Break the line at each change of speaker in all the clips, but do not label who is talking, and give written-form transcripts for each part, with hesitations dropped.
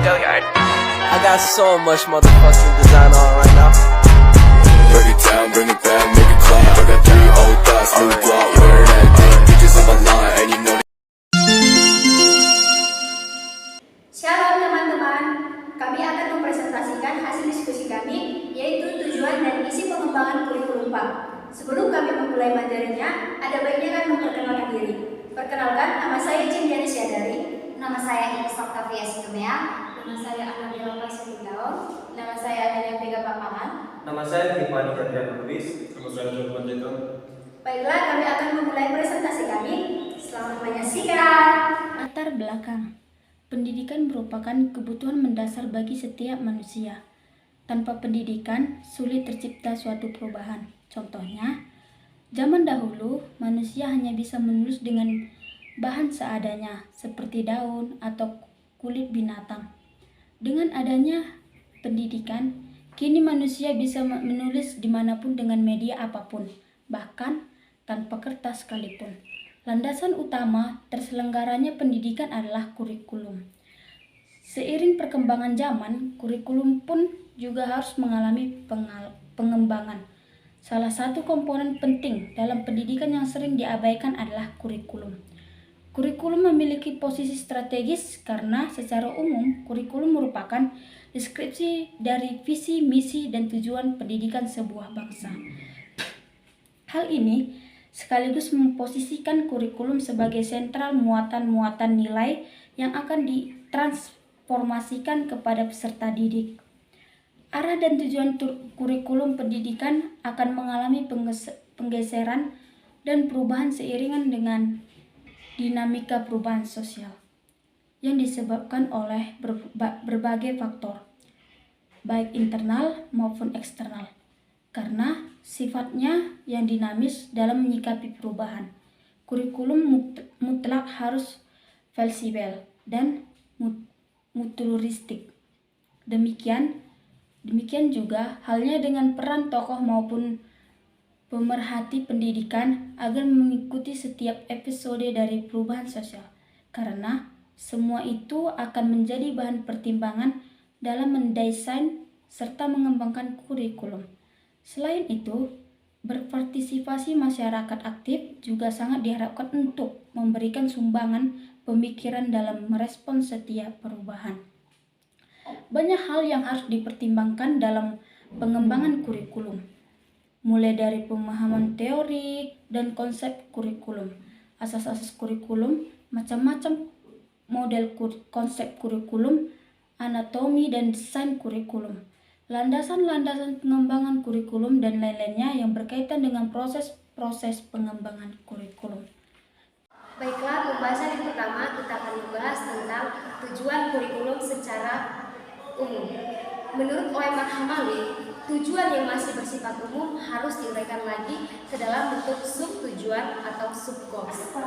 I got so much motherfucking design on right now.
Break it down, bring it back, make it clap. I got 3 old thoughts, new block, wear that thing. Bitches on my line, and you know.
Shalom teman-teman, kami akan mempresentasikan hasil diskusi kami, yaitu tujuan dan isi pengembangan kurikulum PAM. Sebelum kami memulai materinya, ada baiknya kan memperkenalkan diri. Perkenalkan, nama saya Cindiani Syadari.
Nama saya Ines Octavia Situmea.
Nama saya Anabella Pasunigaon. Nama saya Adelia Vega Papangan.
Nama saya Tiffany Jatian Lubis.
Nama saya John Panjaitan.
Baiklah, kami akan memulai presentasi kami. Selamat menyaksikan.
Latar belakang. Pendidikan merupakan kebutuhan mendasar bagi setiap manusia. Tanpa pendidikan, sulit tercipta suatu perubahan. Contohnya, zaman dahulu, manusia hanya bisa menulis dengan bahan seadanya, seperti daun atau kulit binatang. Dengan adanya pendidikan, kini manusia bisa menulis dimanapun dengan media apapun, bahkan tanpa kertas sekalipun. Landasan utama terselenggaranya pendidikan adalah kurikulum. Seiring perkembangan zaman, kurikulum pun juga harus mengalami pengembangan. Salah satu komponen penting dalam pendidikan yang sering diabaikan adalah kurikulum. Kurikulum memiliki posisi strategis karena secara umum kurikulum merupakan deskripsi dari visi, misi, dan tujuan pendidikan sebuah bangsa. Hal ini sekaligus memposisikan kurikulum sebagai sentral muatan-muatan nilai yang akan ditransformasikan kepada peserta didik. Arah dan tujuan kurikulum pendidikan akan mengalami penggeseran dan perubahan seiringan dengan dinamika perubahan sosial yang disebabkan oleh berbagai faktor, baik internal maupun eksternal, karena sifatnya yang dinamis dalam menyikapi perubahan. Kurikulum mutlak harus fleksibel dan mutualistik. Demikian juga halnya dengan peran tokoh maupun pemerhati pendidikan agar mengikuti setiap episode dari perubahan sosial, karena semua itu akan menjadi bahan pertimbangan dalam mendesain serta mengembangkan kurikulum. Selain itu, berpartisipasi masyarakat aktif juga sangat diharapkan untuk memberikan sumbangan pemikiran dalam merespons setiap perubahan. Banyak hal yang harus dipertimbangkan dalam pengembangan kurikulum, mulai dari pemahaman teori dan konsep kurikulum, asas-asas kurikulum, macam-macam model konsep kurikulum, anatomi dan desain kurikulum, landasan-landasan pengembangan kurikulum, dan lain-lainnya yang berkaitan dengan proses pengembangan kurikulum.
Baiklah, pembahasan yang pertama kita akan membahas tentang tujuan kurikulum secara umum. Menurut Oeman Hamali, tujuan yang masih bersifat umum harus diuraikan lagi ke dalam bentuk sub-tujuan atau sub-goals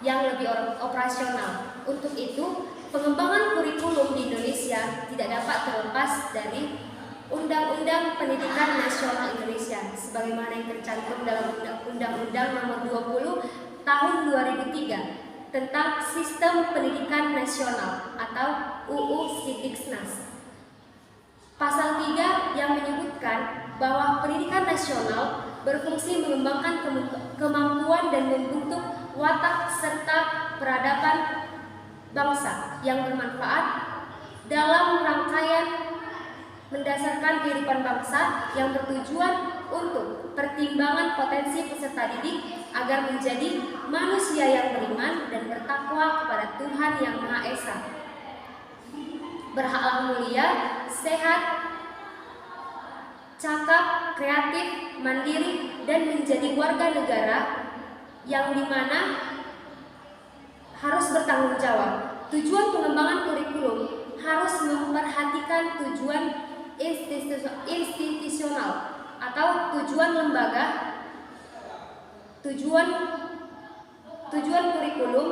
yang lebih operasional. Untuk itu, pengembangan kurikulum di Indonesia tidak dapat terlepas dari Undang-Undang Pendidikan Nasional Indonesia sebagaimana yang tercantum dalam Undang-Undang Nomor 20 Tahun 2003 tentang Sistem Pendidikan Nasional atau UU Sidiknas. Pasal 3 yang menyebutkan bahwa pendidikan nasional berfungsi mengembangkan kemampuan dan membentuk watak serta peradaban bangsa yang bermanfaat dalam rangkaian mendasarkan kehidupan bangsa yang bertujuan untuk pertimbangan potensi peserta didik agar menjadi manusia yang beriman dan bertakwa kepada Tuhan Yang Maha Esa, berakhlak mulia, sehat, cakap, kreatif, mandiri, dan menjadi warga negara yang dimana harus bertanggung jawab. Tujuan pengembangan kurikulum harus memperhatikan tujuan institusional atau tujuan lembaga, tujuan kurikulum,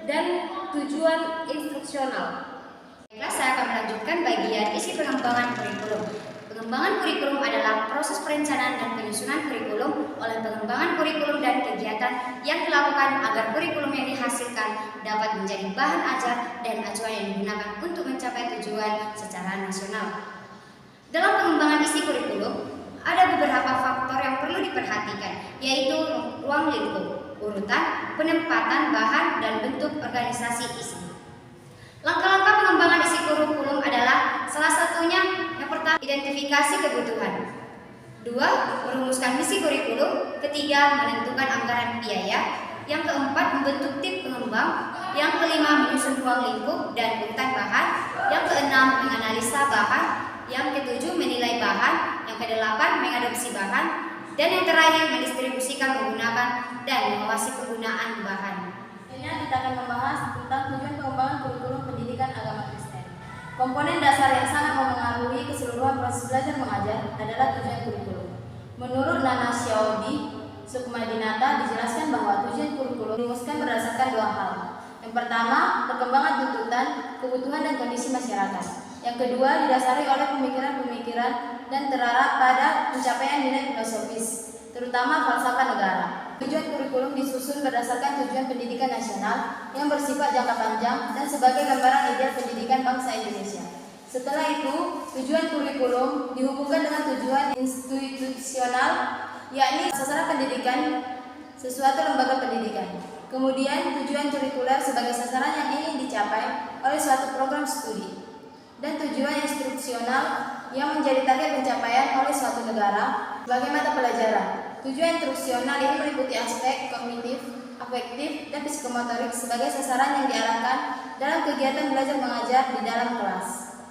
dan tujuan instruksional.
Baiklah, saya akan melanjutkan bagian isi pengembangan kurikulum. Pengembangan kurikulum adalah proses perencanaan dan penyusunan kurikulum oleh pengembangan kurikulum dan kegiatan yang dilakukan agar kurikulum yang dihasilkan dapat menjadi bahan ajar dan acuan yang digunakan untuk mencapai tujuan secara nasional. Dalam pengembangan isi kurikulum, ada beberapa faktor yang perlu diperhatikan, yaitu ruang lingkup, urutan, penempatan bahan, dan bentuk organisasi isi. Langkah-langkah pengembangan isi kurikulum adalah salah satunya yang pertama, identifikasi kebutuhan. 2. Merumuskan misi kurikulum. 3. Menentukan anggaran biaya. Yang keempat, membentuk tim pengembang. Yang kelima, menyusun ruang lingkup dan urutan bahan. Yang keenam, menganalisa bahan. Yang ketujuh, menilai bahan. Yang kedelapan, mengadopsi bahan. Dan yang terakhir, mendistribusikan menggunakan dan mengawasi penggunaan bahan.
Selanjutnya kita akan membahas tentang tujuan pengembangan kurikulum pendidikan agama Kristen. Komponen dasar yang sangat memengaruhi keseluruhan proses belajar mengajar adalah tujuan kurikulum. Menurut Nana Xiaodi Sukmadinata dijelaskan bahwa tujuan kurikulum dirumuskan berdasarkan dua hal. Yang pertama, perkembangan tuntutan, kebutuhan dan kondisi masyarakat. Yang kedua, didasari oleh pemikiran-pemikiran dan terarah pada pencapaian nilai filosofis, terutama falsafah negara. Tujuan kurikulum disusun berdasarkan tujuan pendidikan nasional yang bersifat jangka panjang dan sebagai gambaran ideal pendidikan bangsa Indonesia. Setelah itu, tujuan kurikulum dihubungkan dengan tujuan institusional, yakni sasaran pendidikan sesuatu lembaga pendidikan. Kemudian, tujuan kurikuler sebagai sasaran yang ingin dicapai oleh suatu program studi. Dan tujuan instruksional yang menjadi target pencapaian oleh suatu negara sebagai mata pelajaran. Tujuan instruksional ini meliputi aspek kognitif, afektif, dan psikomotorik sebagai sasaran yang diarahkan dalam kegiatan belajar mengajar di dalam kelas.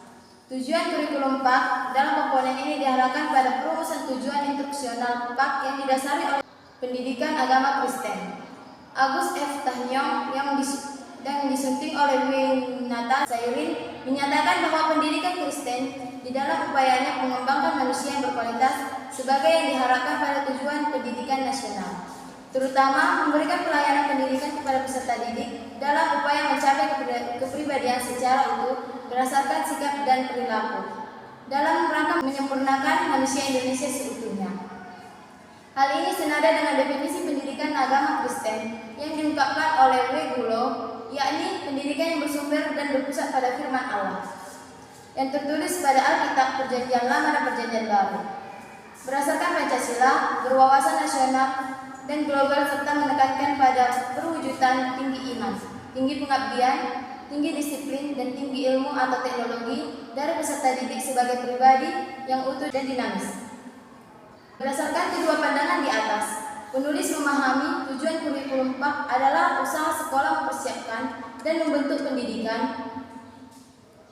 Tujuan kurikulum PAK dalam komponen ini diarahkan pada perumusan tujuan instruksional PAK yang didasari oleh pendidikan agama Kristen. Agus F. Tahyong yang disunting oleh Winata Sairin menyatakan bahwa pendidikan Kristen di dalam upayanya mengembangkan manusia yang berkualitas sebagai yang diharapkan pada tujuan pendidikan nasional, terutama memberikan pelayanan pendidikan kepada peserta didik dalam upaya mencapai kepribadian secara utuh berdasarkan sikap dan perilaku dalam rangka menyempurnakan manusia Indonesia seutuhnya. Hal ini senada dengan definisi pendidikan agama Kristen yang diungkapkan oleh W. Gulo, yakni pendidikan yang bersumber dan berpusat pada firman Allah yang tertulis pada Alkitab Perjanjian Lama dan Perjanjian Baru. Berdasarkan Pancasila, berwawasan nasional dan global serta menekankan pada perwujudan tinggi iman, tinggi pengabdian, tinggi disiplin, dan tinggi ilmu atau teknologi dari peserta didik sebagai pribadi yang utuh dan dinamis. Berdasarkan kedua pandangan di atas, penulis memahami tujuan kurikulum PAK adalah usaha sekolah mempersiapkan dan membentuk pendidikan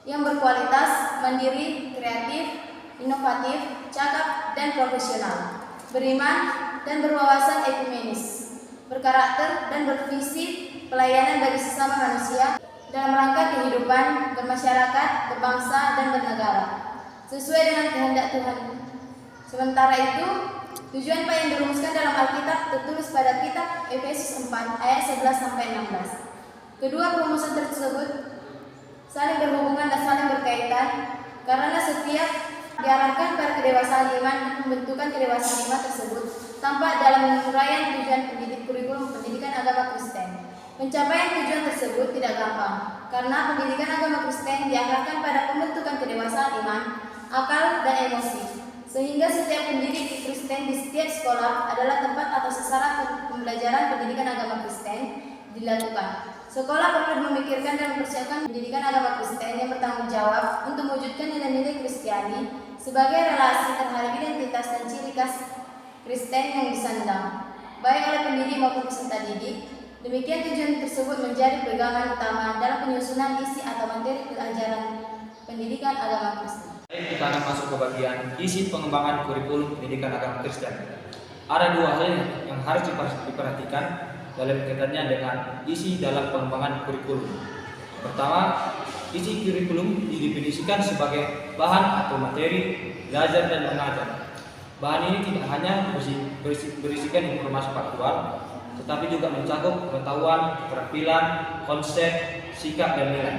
yang berkualitas, mandiri, kreatif, inovatif, cakap, dan profesional, beriman dan berwawasan ekumenis, berkarakter dan bervisi pelayanan bagi sesama manusia dalam rangka kehidupan bermasyarakat, berbangsa, dan bernegara, sesuai dengan kehendak Tuhan. Sementara itu, tujuan PAK yang dirumuskan dalam Alkitab tertulis pada kitab Efesus 4 ayat 11-16. Kedua perumusan tersebut saling berhubungan dan saling berkaitan karena setiap diarahkan pada kedewasaan iman dan pembentukan kedewasaan iman tersebut tampak dalam uraian tujuan kurikulum pendidikan agama Kristen. Pencapaian tujuan tersebut tidak gampang karena pendidikan agama Kristen diarahkan pada pembentukan kedewasaan iman, akal, dan emosi. Sehingga setiap pendidik di Kristen di setiap sekolah adalah tempat atau sasaran pembelajaran pendidikan agama Kristen dilakukan. Sekolah perlu memikirkan dan mempersiapkan pendidikan agama Kristen yang bertanggung jawab untuk mewujudkan nilai-nilai Kristiani sebagai relasi terhadap identitas dan ciri khas Kristen yang disandang, baik oleh pendidik maupun peserta didik. Demikian tujuan tersebut menjadi pegangan utama dalam penyusunan isi atau materi pelajaran pendidikan agama Kristen.
Kita akan masuk ke bagian isi pengembangan kurikulum pendidikan agama Kristen. Ada dua hal yang harus diperhatikan dalam kaitannya dengan isi dalam pengembangan kurikulum. Pertama, isi kurikulum didefinisikan sebagai bahan atau materi belajar dan mengajar. Bahan ini tidak hanya berisikan informasi faktual, tetapi juga mencakup pengetahuan, keterampilan, konsep, sikap, dan nilai.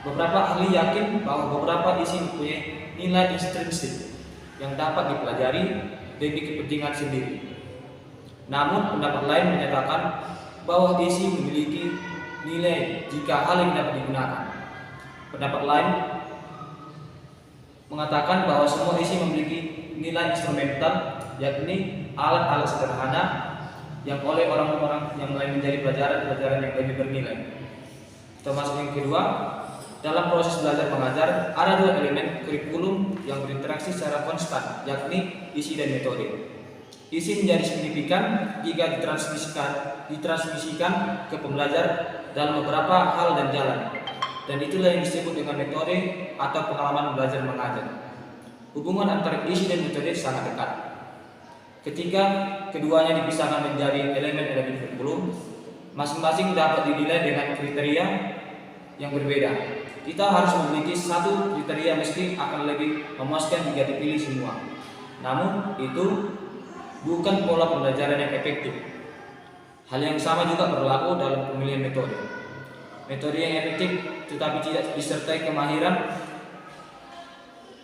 Beberapa ahli yakin bahwa beberapa isi mempunyai nilai intrinsik yang dapat dipelajari demi kepentingan sendiri. Namun pendapat lain menyatakan bahwa isi memiliki nilai jika hal yang dapat digunakan. Pendapat lain mengatakan bahwa semua isi memiliki nilai instrumental, yakni alat-alat sederhana yang oleh orang-orang yang lain menjadi pelajaran-pelajaran yang lebih bernilai. Termasuk yang kedua, dalam proses belajar mengajar ada dua elemen kurikulum yang berinteraksi secara konstan, yakni isi dan metode. Isi menjadi signifikan jika ditransmisikan ke pembelajar dalam beberapa hal dan jalan, dan itulah yang disebut dengan metode atau pengalaman belajar mengajar. Hubungan antara isi dan metode sangat dekat. Ketika keduanya dipisahkan menjadi elemen-elemen kurikulum, masing-masing dapat dinilai dengan kriteria yang berbeda. Kita harus memiliki satu kriteria mesti akan lebih memuaskan jika dipilih semua. Namun itu bukan pola pembelajaran yang efektif. Hal yang sama juga berlaku dalam pemilihan metode. Metode yang efektif tetapi tidak disertai kemahiran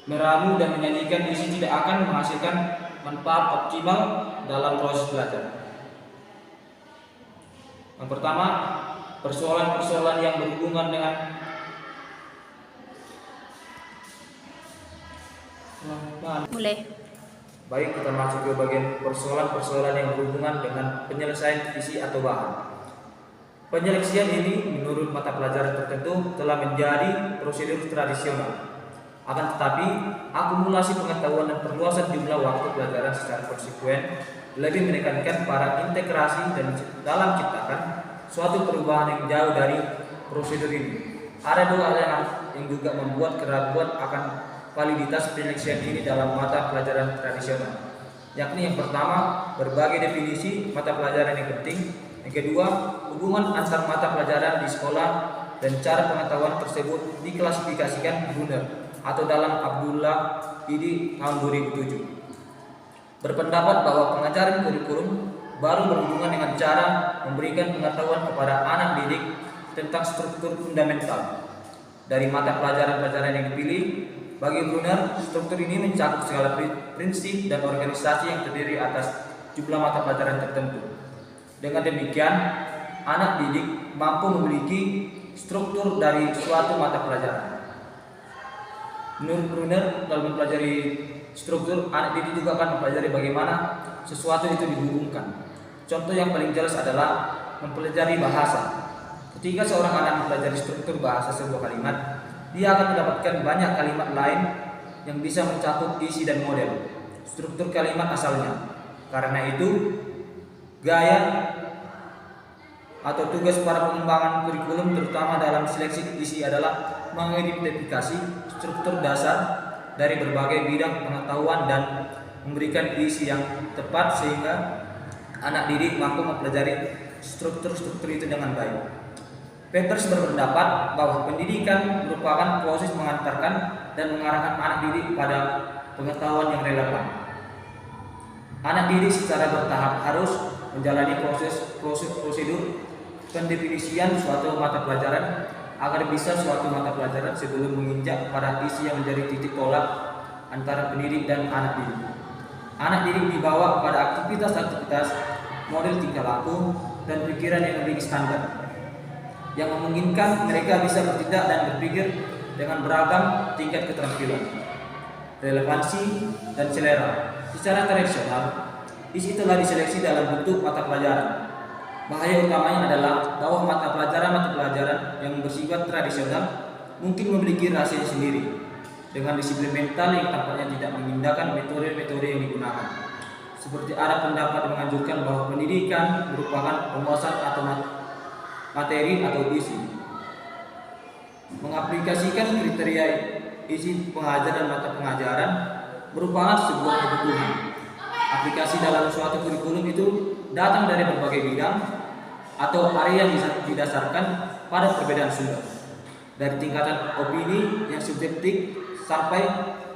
meramu dan menyajikan isi tidak akan menghasilkan manfaat optimal dalam proses belajar. Yang pertama, persoalan-persoalan yang berhubungan dengan Baik, kita masuk ke bagian persoalan-persoalan yang berhubungan dengan penyelesaian isi atau bahan. Penyeleksian ini menurut mata pelajaran tertentu telah menjadi prosedur tradisional. Akan tetapi, akumulasi pengetahuan dan perluasan jumlah waktu pelajaran secara konsekuen lebih menekankan para integrasi dan dalam ciptakan suatu perubahan yang jauh dari prosedur ini. Ada dua hal yang juga membuat keraguan akan validitas penyeleksian ini dalam mata pelajaran tradisional, yakni yang pertama, berbagai definisi mata pelajaran yang penting. Yang kedua, hubungan antar mata pelajaran di sekolah dan cara pengetahuan tersebut diklasifikasikan Brunner atau dalam Abdullah Idi tahun 2007 berpendapat bahwa pengajaran kurikulum baru berhubungan dengan cara memberikan pengetahuan kepada anak didik tentang struktur fundamental dari mata pelajaran-pelajaran yang dipilih. Bagi Brunner, struktur ini mencakup segala prinsip dan organisasi yang terdiri atas jumlah mata pelajaran tertentu. Dengan demikian, anak didik mampu memiliki struktur dari suatu mata pelajaran. Menurut Brunner, dalam mempelajari struktur, anak didik juga akan mempelajari bagaimana sesuatu itu dihubungkan. Contoh yang paling jelas adalah mempelajari bahasa. Ketika seorang anak mempelajari struktur bahasa sebuah kalimat, dia akan mendapatkan banyak kalimat lain yang bisa mencakup isi dan model struktur kalimat asalnya. Karena itu, gaya atau tugas para pengembangan kurikulum terutama dalam seleksi isi adalah mengidentifikasi struktur dasar dari berbagai bidang pengetahuan dan memberikan isi yang tepat sehingga anak didik mampu mempelajari struktur-struktur itu dengan baik. Peters berpendapat bahwa pendidikan merupakan proses mengantarkan dan mengarahkan anak didik pada pengetahuan yang relevan. Anak didik secara bertahap harus menjalani prosedur pendefinisian suatu mata pelajaran agar bisa suatu mata pelajaran sebelum menginjak pada isi yang menjadi titik tolak antara pendidik dan anak didik. Anak didik dibawa pada aktivitas-aktivitas model tingkah laku dan pikiran yang memiliki standar yang memungkinkan mereka bisa bertindak dan berpikir dengan beragam tingkat keterampilan, relevansi, dan selera. Secara tradisional, isi telah diseleksi dalam bentuk mata pelajaran. Bahaya utamanya adalah bahwa mata pelajaran yang bersifat tradisional mungkin memiliki rahasianya sendiri, dengan disiplin mental yang tampaknya tidak mengindahkan metode-metode yang digunakan. Seperti ada pendapat menganjurkan bahwa pendidikan merupakan penguasaan atau materi atau isi. Mengaplikasikan kriteria isi pengajaran mata pengajaran merupakan sebuah kebutuhan. Aplikasi dalam suatu kurikulum itu datang dari berbagai bidang atau area yang didasarkan pada perbedaan sumber, dari tingkatan opini yang subjektif sampai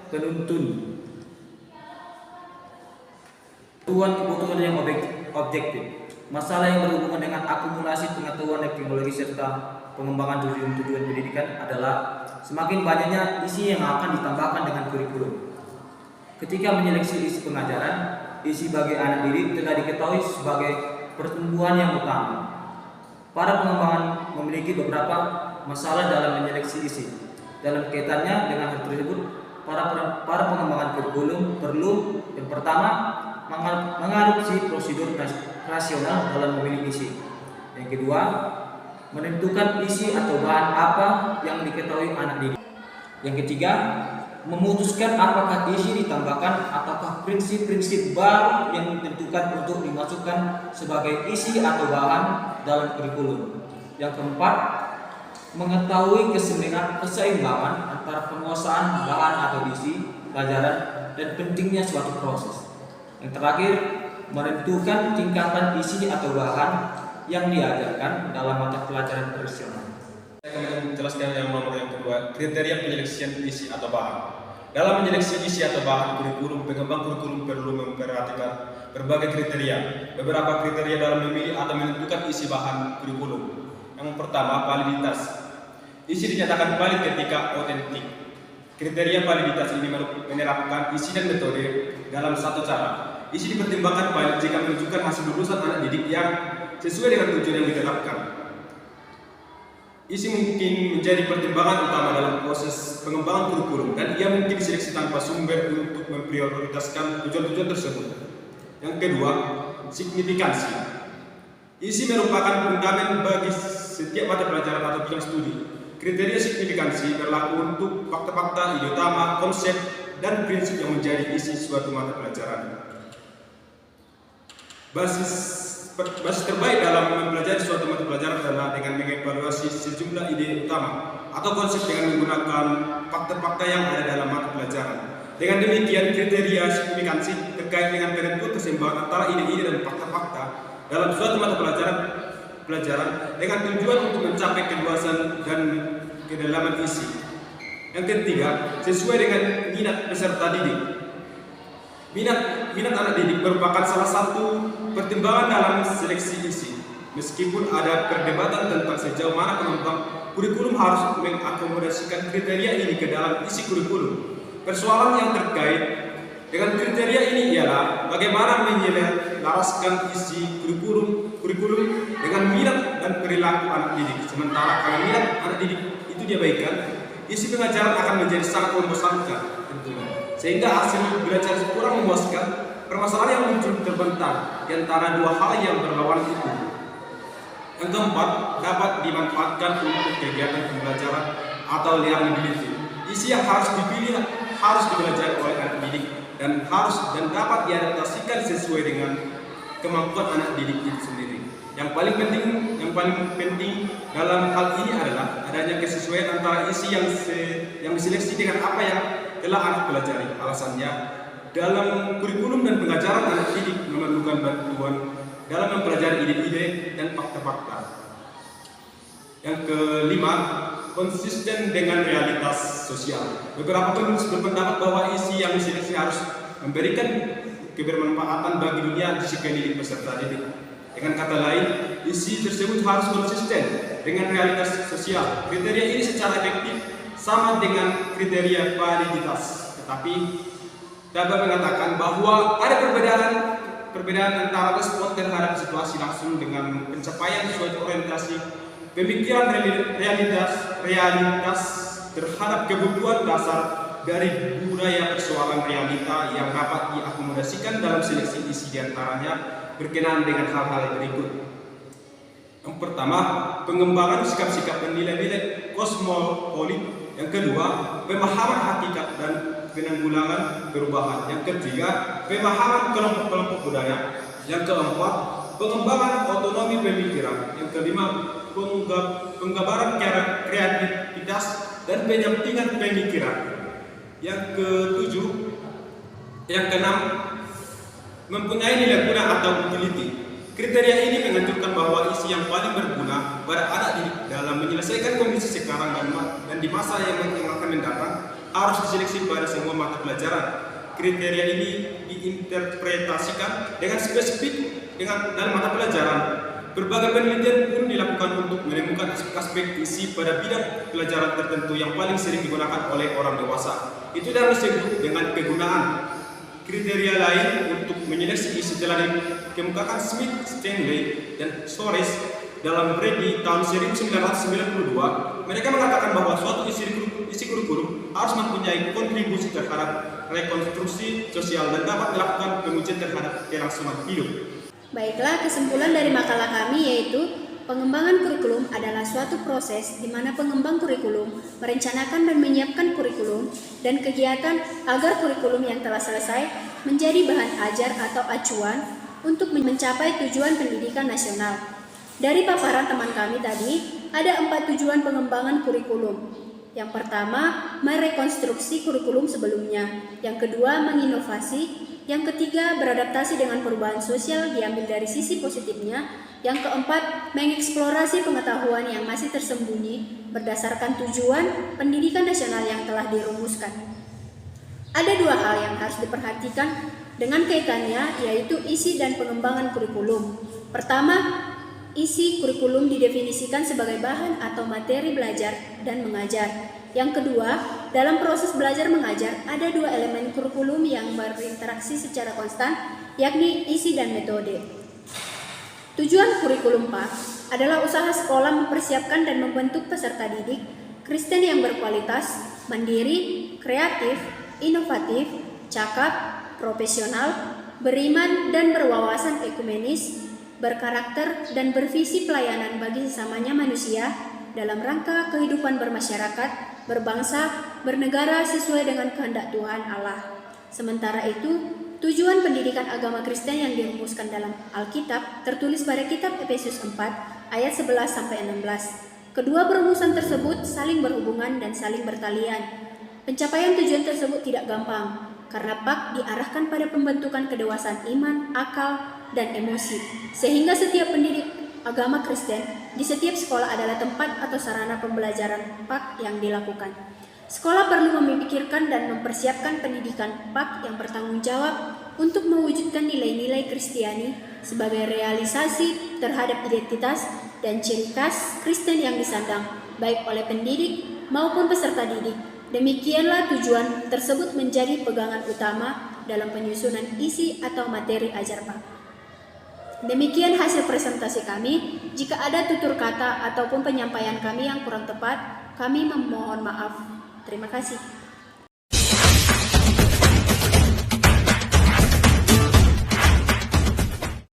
penuntun. Kebutuhan yang objektif. Masalah yang berhubungan dengan akumulasi pengetahuan dan teknologi serta pengembangan tujuan pendidikan adalah semakin banyaknya isi yang akan ditambahkan dengan kurikulum. Ketika menyeleksi isi pengajaran, isi bagi anak didik telah diketahui sebagai pertumbuhan yang utama. Para pengembangan memiliki beberapa masalah dalam menyeleksi isi. Dalam kaitannya dengan hal tersebut, para pengembangan kurikulum perlu yang pertama mengadopsi prosedur rasional dalam memilih isi. Yang kedua, menentukan isi atau bahan apa yang diketahui anak didik. Yang ketiga, memutuskan apakah isi ditambahkan ataukah prinsip-prinsip baru yang ditentukan untuk dimasukkan sebagai isi atau bahan dalam kurikulum. Yang keempat, mengetahui keseimbangan antara penguasaan bahan atau isi pelajaran dan pentingnya suatu proses. Yang terakhir, menentukan tingkatan isi atau bahan yang diajarkan dalam mata pelajaran tradisional.
Saya akan menjelaskan yang nomor yang kedua, kriteria penyeleksian isi atau bahan. Dalam menyeleksi isi atau bahan kurikulum, pengembang kurikulum perlu memperhatikan berbagai kriteria. Beberapa kriteria dalam memilih atau menentukan isi bahan kurikulum. Yang pertama, validitas. Isi dinyatakan valid ketika otentik. Kriteria validitas ini menerapkan isi dan metode dalam satu cara. Isi dipertimbangkan valid jika menunjukkan hasil lulusan anak didik yang sesuai dengan tujuan yang diterapkan. Isi mungkin menjadi pertimbangan utama dalam proses pengembangan kurikulum dan ia mungkin diseleksi tanpa sumber untuk memprioritaskan tujuan-tujuan tersebut. Yang kedua, signifikansi. Isi merupakan fundament bagi setiap mata pelajaran atau bidang studi. Kriteria signifikansi berlaku untuk fakta-fakta, ide utama, konsep, dan prinsip yang menjadi isi suatu mata pelajaran. Basis terbaik dalam mempelajari suatu mata pelajaran adalah dengan mengevaluasi sejumlah ide utama atau konsep dengan menggunakan fakta-fakta yang ada dalam mata pelajaran. Dengan demikian, kriteria signifikansi terkait dengan penentuan keseimbangan antara ide-ide dan fakta-fakta dalam suatu mata pelajaran dengan tujuan untuk mencapai keluasan dan kedalaman isi. Yang ketiga, sesuai dengan minat peserta didik. Minat anak didik merupakan salah satu pertimbangan dalam seleksi isi. Meskipun ada perdebatan tentang sejauh mana pengembang kurikulum harus mengakomodasikan kriteria ini ke dalam isi kurikulum. Persoalan yang terkait dengan kriteria ini ialah bagaimana menyelaraskan isi kurikulum dengan minat dan perilaku anak didik. Sementara kalau minat anak didik itu diabaikan, isi pengajaran akan menjadi sangat membosankan tentunya. Sehingga hasil belajar kurang memuaskan. Permasalahan yang muncul terbentang di antara dua hal yang berlawanan itu. Yang keempat, dapat dimanfaatkan untuk kegiatan pembelajaran atau learnability. Isi yang harus dipilih harus dipelajari oleh anak didik dan dapat diadaptasikan sesuai dengan kemampuan anak didik itu sendiri. Yang paling penting dalam hal ini adalah adanya kesesuaian antara isi yang diseleksi dengan apa yang telah anak pelajari. Alasannya, dalam kurikulum dan pengajaran anak didik memerlukan bantuan dalam mempelajari ide-ide dan fakta-fakta. Yang kelima, konsisten dengan realitas sosial. Beberapa penulis berpendapat bahwa isi yang diseleksi harus memberikan kebermanfaatan bagi dunia di sekeliling peserta didik. Dengan kata lain, isi tersebut harus konsisten dengan realitas sosial. Kriteria ini secara efektif sama dengan kriteria validitas, tetapi dapat mengatakan bahwa ada perbedaan antara respon terhadap situasi langsung dengan pencapaian suatu orientasi pemikiran realitas terhadap kebutuhan dasar dari budaya persoalan realita yang dapat diakomodasikan dalam seleksi isi diantaranya berkenaan dengan hal-hal berikut. Yang pertama, pengembangan sikap-sikap dan nilai-nilai kosmopolit. Yang kedua, pemahaman hakikat dan penanggulangan perubahan. Yang ketiga, pemahaman kelompok-kelompok budaya. Yang keempat, pengembangan otonomi pemikiran. Yang kelima, penggambaran kreativitas dan penyampingan pemikiran. Yang ketujuh, yang keenam, mempunyai nilai guna atau utility. Kriteria ini menganjurkan bahwa isi yang paling berguna pada anak didik dalam menyelesaikan kondisi sekarang dan di masa yang akan mendatang harus diseleksi pada semua mata pelajaran. Kriteria ini diinterpretasikan dengan spesifik dalam mata pelajaran Berbagai penelitian pun dilakukan untuk menemukan aspek-aspek isi pada bidang pelajaran tertentu yang paling sering digunakan oleh orang dewasa. Itu yang disebut dengan kegunaan. Kriteria lain untuk menyeleksi isi telah dikemukakan Smith, Stanley, dan Sores dalam Brady tahun 1992. Mereka mengatakan bahwa suatu isi kurikulum harus mempunyai kontribusi terhadap rekonstruksi sosial dan dapat melakukan pengujian terhadap kelangsungan hidup.
Baiklah, kesimpulan dari makalah kami yaitu pengembangan kurikulum adalah suatu proses di mana pengembang kurikulum merencanakan dan menyiapkan kurikulum dan kegiatan agar kurikulum yang telah selesai menjadi bahan ajar atau acuan untuk mencapai tujuan pendidikan nasional. Dari paparan teman kami tadi, ada 4 tujuan pengembangan kurikulum. Yang pertama, merekonstruksi kurikulum sebelumnya. Yang kedua, menginovasi. Yang ketiga, beradaptasi dengan perubahan sosial diambil dari sisi positifnya. Yang keempat, mengeksplorasi pengetahuan yang masih tersembunyi berdasarkan tujuan pendidikan nasional yang telah dirumuskan. Ada 2 hal yang harus diperhatikan dengan kaitannya, yaitu isi dan pengembangan kurikulum. Pertama, isi kurikulum didefinisikan sebagai bahan atau materi belajar dan mengajar. Yang kedua, dalam proses belajar mengajar ada 2 elemen kurikulum yang berinteraksi secara konstan, yakni isi dan metode. Tujuan kurikulum PAK adalah usaha sekolah mempersiapkan dan membentuk peserta didik Kristen yang berkualitas, mandiri, kreatif, inovatif, cakap, profesional, beriman dan berwawasan ekumenis, berkarakter dan bervisi pelayanan bagi sesamanya manusia dalam rangka kehidupan bermasyarakat, berbangsa, bernegara sesuai dengan kehendak Tuhan Allah. Sementara itu, tujuan pendidikan agama Kristen yang dirumuskan dalam Alkitab tertulis pada kitab Efesus 4 ayat 11-16. Kedua perumusan tersebut saling berhubungan dan saling bertalian. Pencapaian tujuan tersebut tidak gampang, karena PAK diarahkan pada pembentukan kedewasaan iman, akal, dan emosi, sehingga setiap pendidik agama Kristen di setiap sekolah adalah tempat atau sarana pembelajaran PAK yang dilakukan. Sekolah perlu memikirkan dan mempersiapkan pendidikan PAK yang bertanggung jawab untuk mewujudkan nilai-nilai Kristiani sebagai realisasi terhadap identitas dan ciri khas Kristen yang disandang, baik oleh pendidik maupun peserta didik. Demikianlah tujuan tersebut menjadi pegangan utama dalam penyusunan isi atau materi ajar PAK. Demikian hasil presentasi kami. Jika ada tutur kata ataupun penyampaian kami yang kurang tepat, kami memohon maaf. Terima kasih.